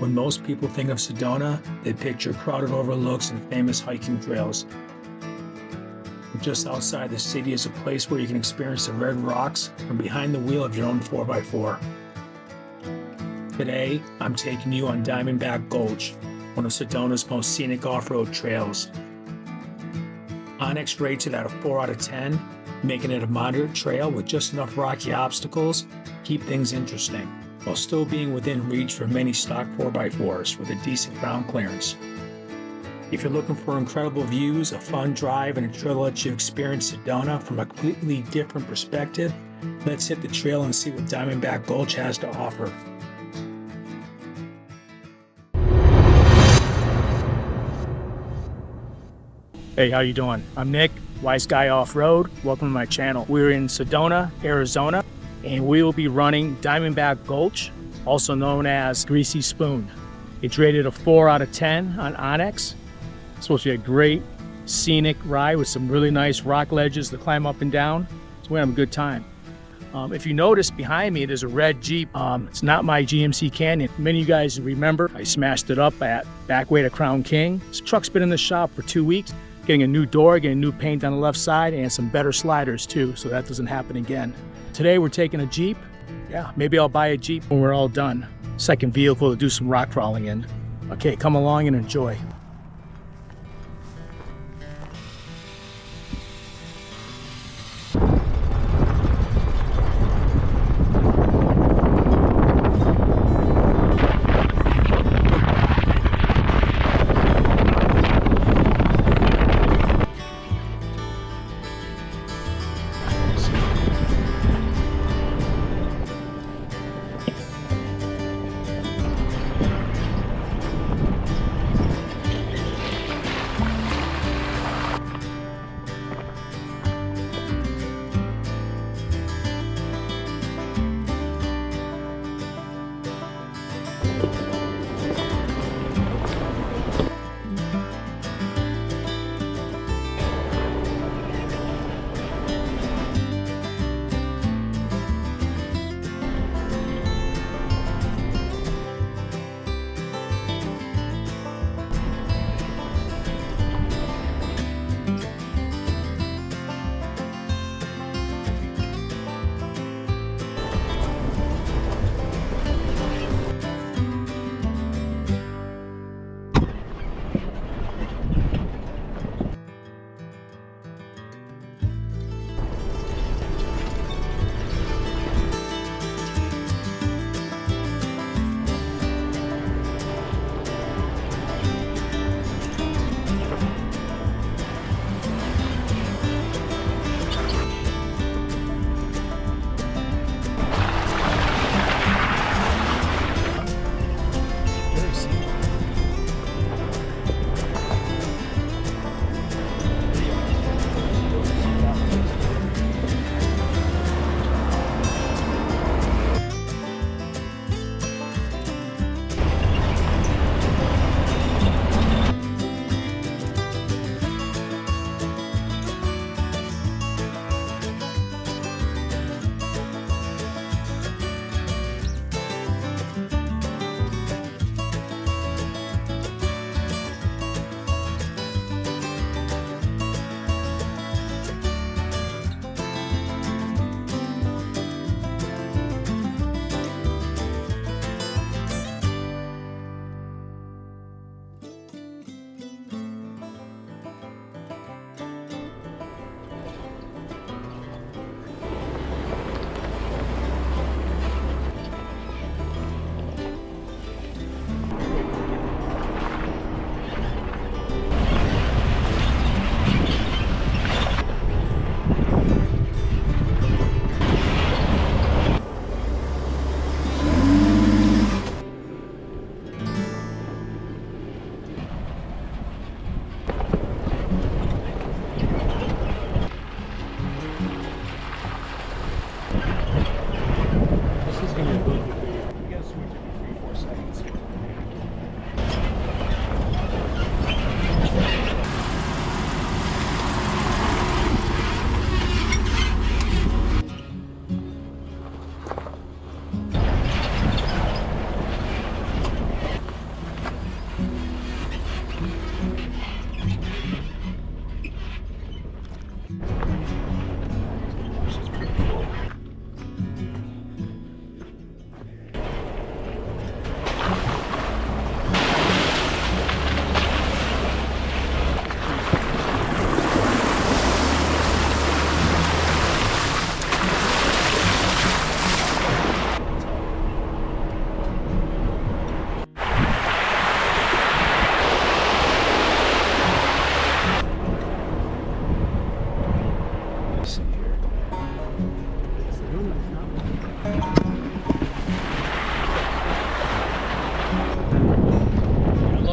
When most people think of Sedona, they picture crowded overlooks and famous hiking trails. But just outside the city is a place where you can experience the red rocks from behind the wheel of your own 4x4. Today, I'm taking you on Diamondback Gulch, one of Sedona's most scenic off-road trails. Onyx rates it at a 4 out of 10, making it a moderate trail with just enough rocky obstacles to keep things interesting, while still being within reach for many stock 4x4s with a decent ground clearance. If you're looking for incredible views, a fun drive, and a trail that lets you experience Sedona from a completely different perspective, let's hit the trail and see what Diamondback Gulch has to offer. Hey, how you doing? I'm Nick, Wise Guy Off-Road. Welcome to my channel. We're in Sedona, Arizona, and we will be running Diamondback Gulch, also known as Greasy Spoon. It's rated a 4 out of 10 on Onyx. It's supposed to be a great scenic ride with some really nice rock ledges to climb up and down. So we're having a good time. If you notice behind me, there's a red Jeep. It's not my GMC Canyon. Many of you guys remember I smashed it up at Backway to Crown King. This truck's been in the shop for 2 weeks, getting a new door, getting new paint on the left side, and some better sliders too, so that doesn't happen again. Today we're taking a Jeep. Yeah, maybe I'll buy a Jeep when we're all done. Second vehicle to do some rock crawling in. Okay, come along and enjoy.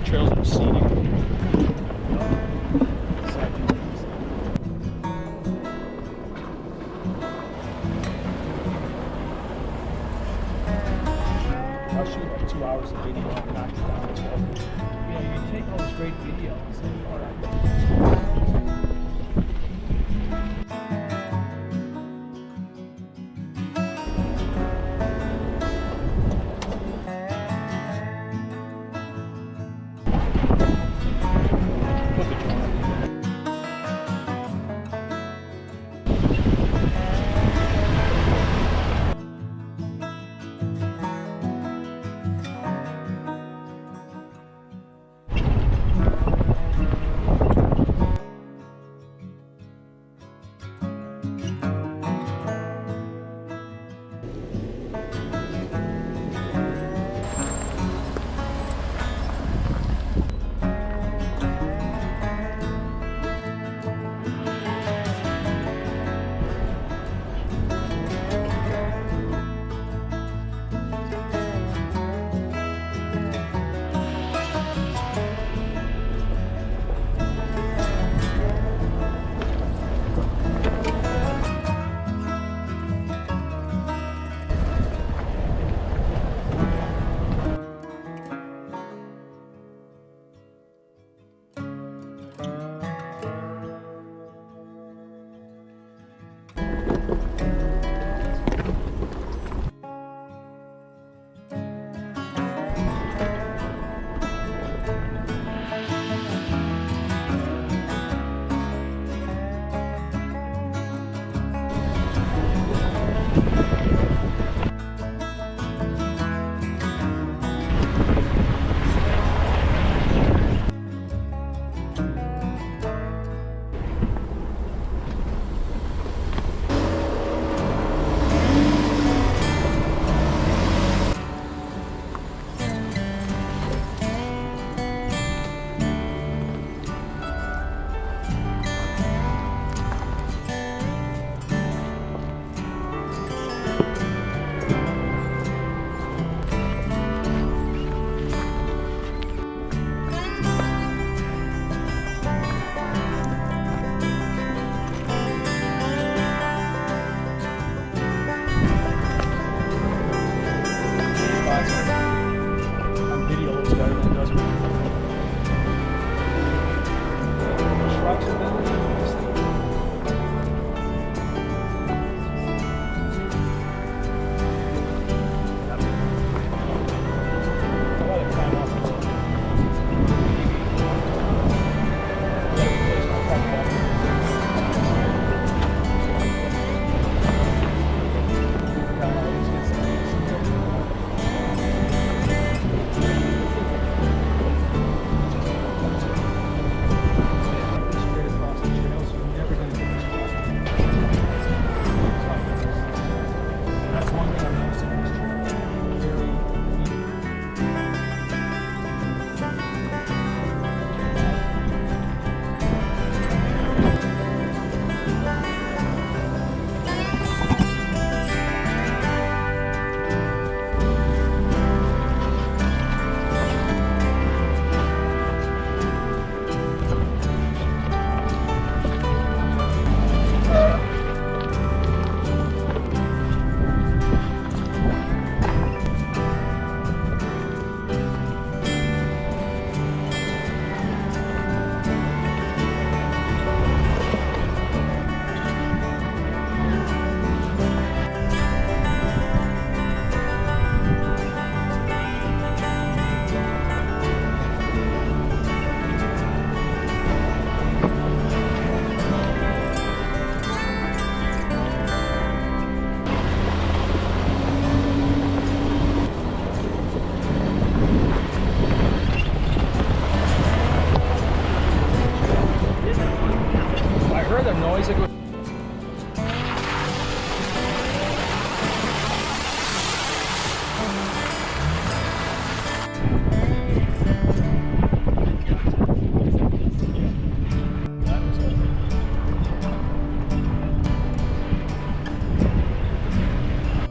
trails are scenic. I'll shoot like 2 hours of video and knock it down as well. You know, you take all this great videos and all right.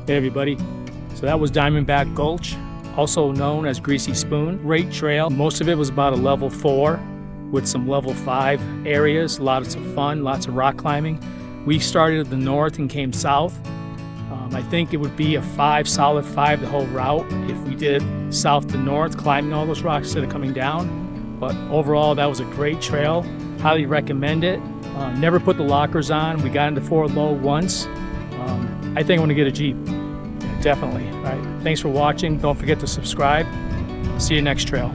Hey everybody, so that was Diamondback Gulch also known as Greasy Spoon. Great trail. Most of it was about a level 4 with some level 5 areas, lots of fun, lots of rock climbing. We started at the north and came south. I think it would be a solid 5 the whole route if we did south to north, climbing all those rocks instead of coming down. But overall, that was a great trail. Highly recommend it. Never put the lockers on. We got into 4 low once. I think I'm gonna get a Jeep, definitely. All right, thanks for watching. Don't forget to subscribe. See you next trail.